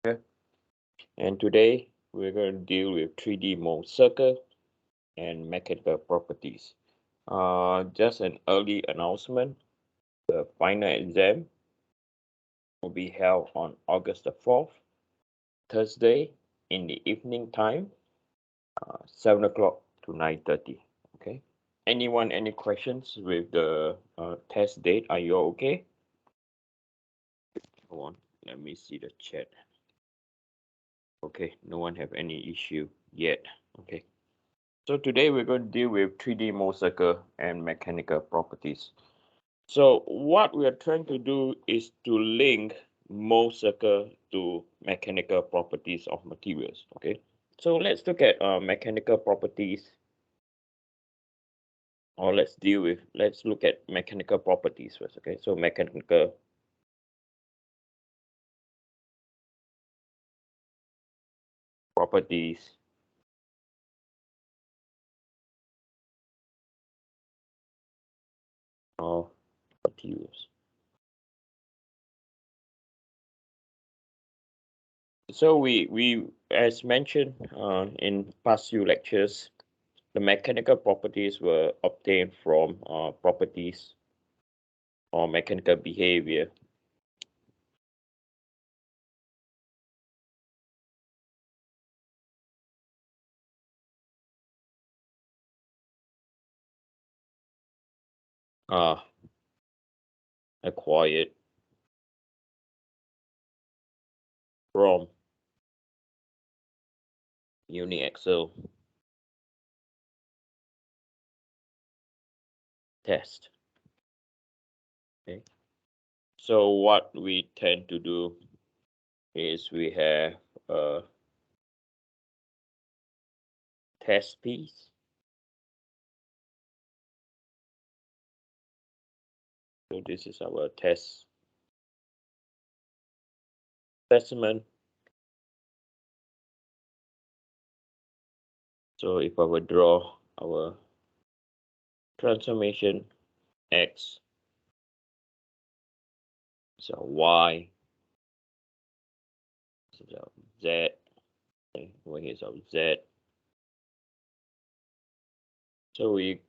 Okay. And today we're going to deal with 3D Mohr circle and mechanical properties. Just an early announcement, the final exam will be held on August the 4th, Thursday in the evening time, 7 o'clock to 9:30. Okay. Any questions with the test date? Are you all okay? Hold on, let me see the chat. Okay, no one have any issue yet. Okay. So today we're going to deal with 3D Mohr circle and mechanical properties. So what we are trying to do is to link Mohr circle to mechanical properties of materials. Okay. So let's look at mechanical properties, or let's look at mechanical properties first. Okay. So mechanical properties of materials. So we as mentioned in past few lectures, the mechanical properties were obtained from properties or mechanical behavior. Uh, Acquired from uniaxial test. Okay. So what we tend to do is we have a test piece. So this is our test specimen. So if I would draw our transformation X, so Y, so Z, okay, over here is our Z. So we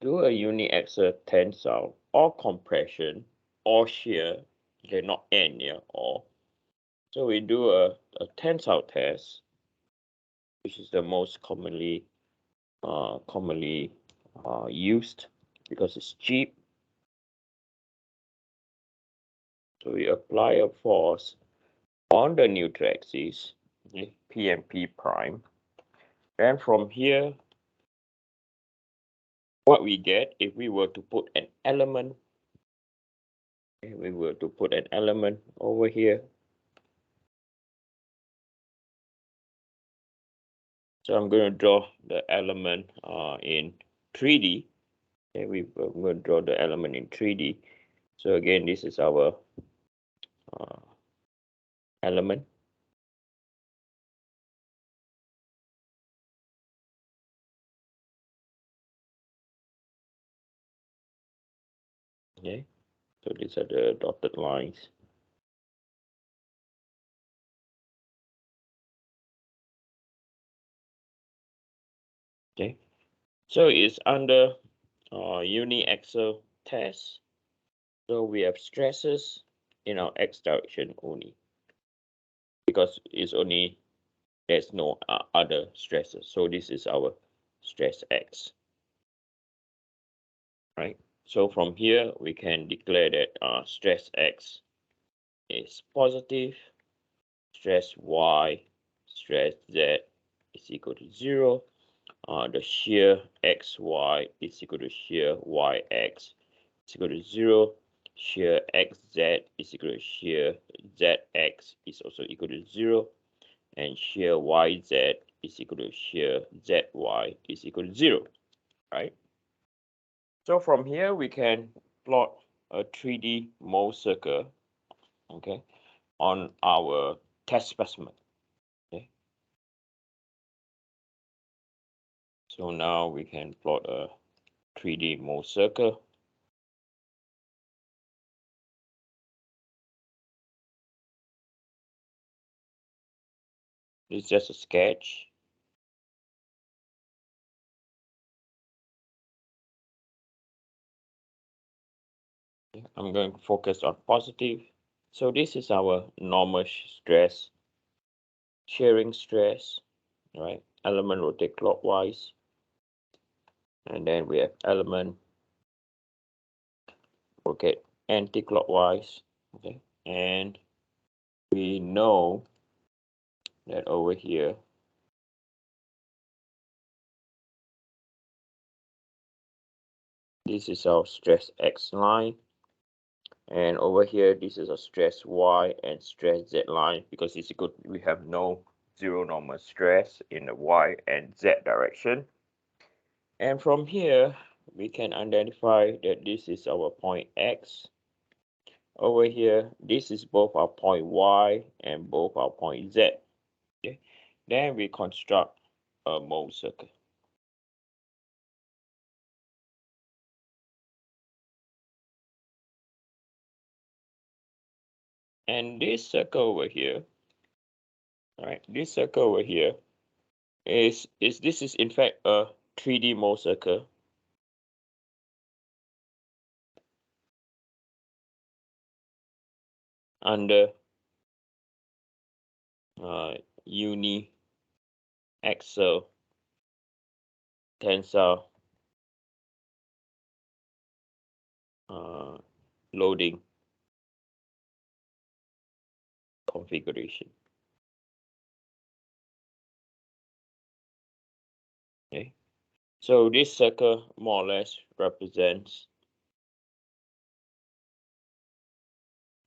do a uniaxial tensile or compression or shear, okay, not and yeah, or. So we do a tensile test, which is the most commonly used because it's cheap. So we apply a force on the neutral axis, okay, P and P prime. And from here, what we get if we were to put an element, okay, we were to put an element over here. So I'm going to draw the element in 3D. Okay, we're going to draw the element in 3D. So again, this is our element. Okay, so these are the dotted lines. Okay, so it's under uniaxial test. So we have stresses in our x direction only because it's only there's no other stresses. So this is our stress x, right? So from here we can declare that stress x is positive, stress y, stress z is equal to 0. The shear xy is equal to shear yx is equal to 0. Shear xz is equal to shear zx is also equal to 0. And shear yz is equal to shear zy is equal to 0, right? So from here we can plot a 3D Mohr circle, okay, on our test specimen. Okay. So now we can plot a 3D Mohr circle. It's just a sketch. I'm going to focus on positive. So this is our normal stress, shearing stress, right? Element rotate clockwise. And then we have element rotate anti-clockwise. Okay. And we know that over here, this is our stress X line. And over here, this is a stress Y and stress Z line, because it's good. We have no zero normal stress in the Y and Z direction. And from here, we can identify that this is our point X. Over here, this is both our point Y and both our point Z. Okay. Then we construct a Mohr circle. And this circle over here, right? This circle over here is this is in fact a 3D Mohr circle. Under uniaxial tensile loading configuration. Okay, so this circle more or less represents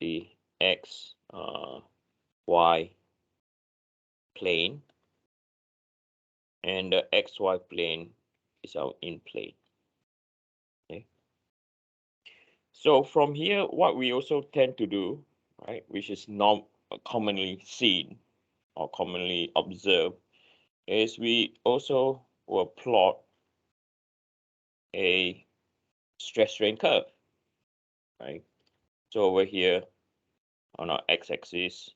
the x y plane, and the xy plane is our in plane. Okay, so from here, what we also tend to do, right, which is not commonly seen or commonly observed, is we also will plot a stress strain curve, right? So over here on our x-axis,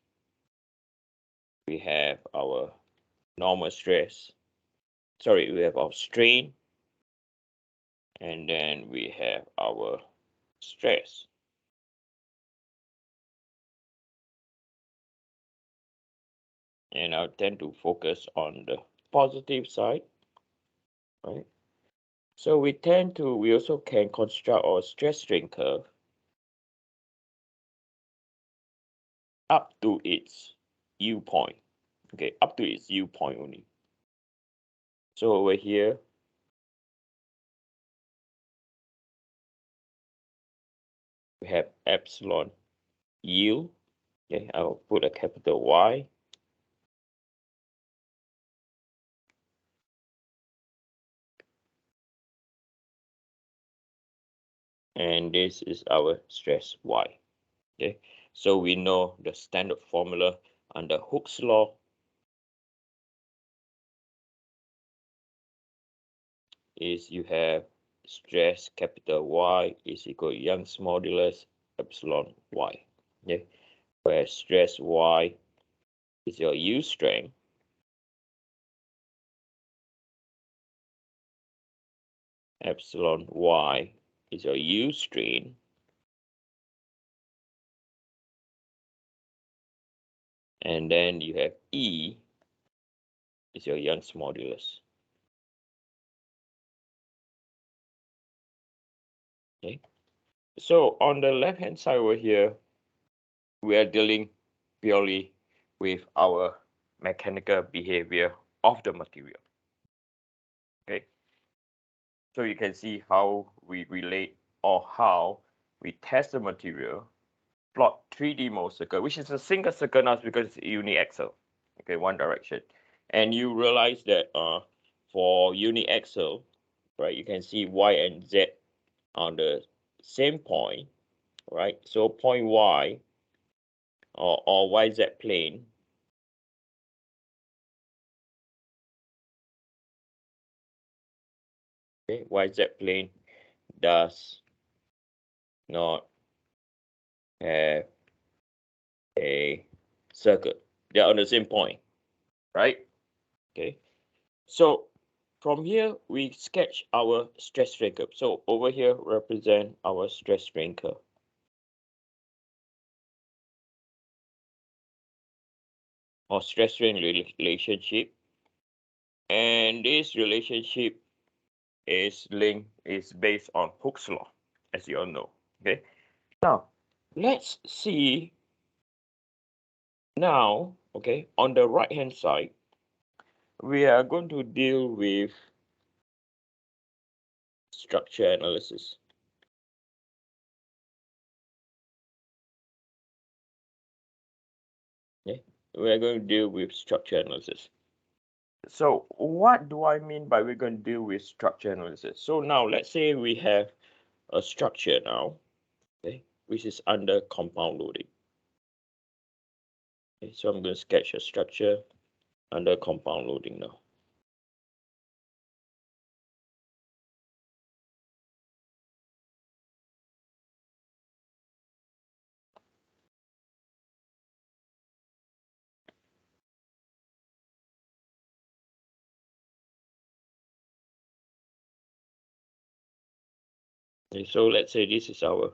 we have our normal stress. Sorry, we have our strain, and then we have our stress. And I tend to focus on the positive side, right? So we also can construct our stress strain curve up to its U point. Okay, up to its U point only. So over here, we have epsilon U. Okay, I'll put a capital Y. And this is our stress Y. Okay, so we know the standard formula under Hooke's law is you have stress capital Y is equal to Young's modulus epsilon Y. Okay, where stress Y is your U strength, epsilon Y is your U strain, and then you have E is your Young's modulus. Okay, so on the left hand side over here, we are dealing purely with our mechanical behavior of the material. Okay, so you can see how we relate or how we test the material, plot 3D Mohr circle, which is a single circle now because it's uniaxial. Okay, one direction. And you realize that for uniaxial, right, you can see Y and Z on the same point, right? So point Y or YZ plane okay, YZ plane does not have a circle. They are on the same point. right? Okay, so from here we sketch our stress strain curve. So over here represent our stress strain curve. Or stress strain relationship, and this relationship is based on Hooke's law, as you all know. Okay, now let's see now. Okay, on the right hand side we are going to deal with structure analysis. Okay, we are going to deal with structure analysis. So what do I mean by we're going to deal with structure analysis? So now let's say we have a structure now, okay, which is under compound loading. Okay, so I'm going to sketch a structure under compound loading now. Okay, so let's say this is our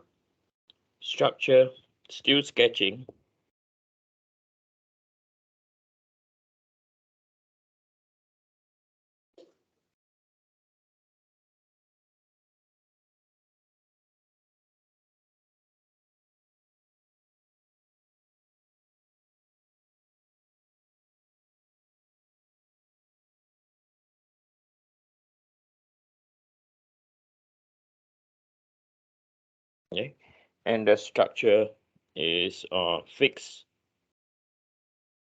structure, still sketching. Okay, and the structure is fixed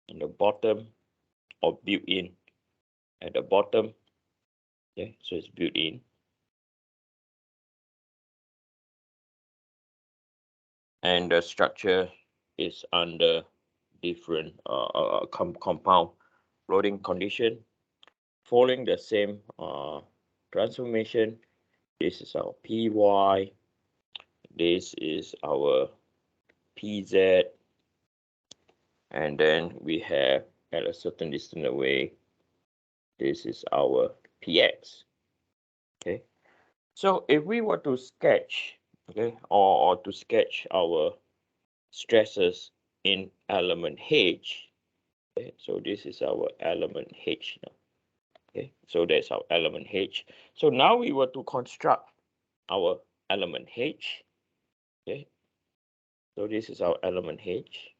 in the bottom or built in at the bottom. Okay, so it's built in, and the structure is under different compound loading condition, following the same transformation. This is our Py, this is our Pz, and then we have at a certain distance away, this is our Px. Okay, so if we were to sketch, okay, or to sketch our stresses in element H, okay, so this is our element H now. Okay, so that's our element H. So now we were to construct our element H. Okay, so this is our element H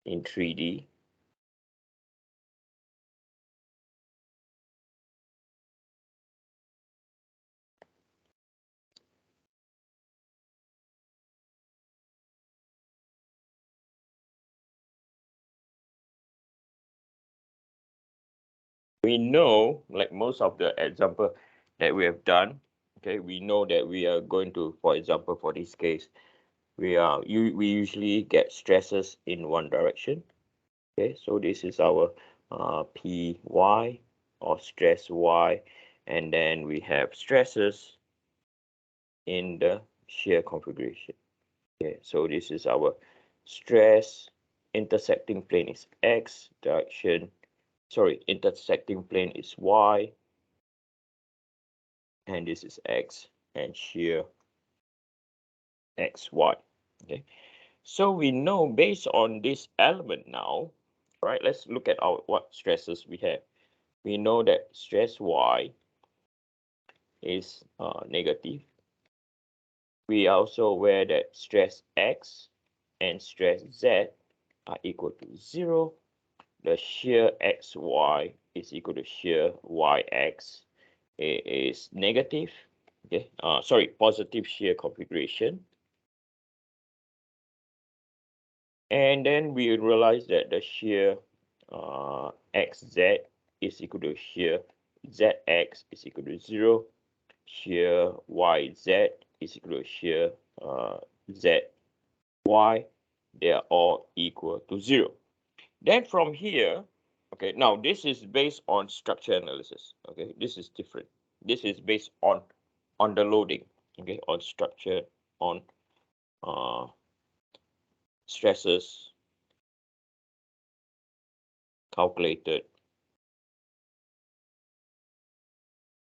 in 3D. We know, like most of the example that we have done, okay, we know that we are going to, for example, for this case, we usually get stresses in one direction. Okay, so this is our Py or stress y, and then we have stresses in the shear configuration. Okay, so this is our stress intersecting plane is x direction. Sorry, intersecting plane is y, and this is x, and shear xy. Okay, so we know based on this element now, right? Let's look at our what stresses we have. We know that stress y is negative. We are also aware that stress x and stress z are equal to 0. The shear xy is equal to shear yx. It is negative. Okay, sorry, positive shear configuration. And then we realize that the shear xz is equal to shear zx is equal to 0. Shear yz is equal to shear zy. They are all equal to 0. Then from here, okay, now this is based on structure analysis. Okay, this is different. This is based on the loading. Okay, on structure, on stresses, calculated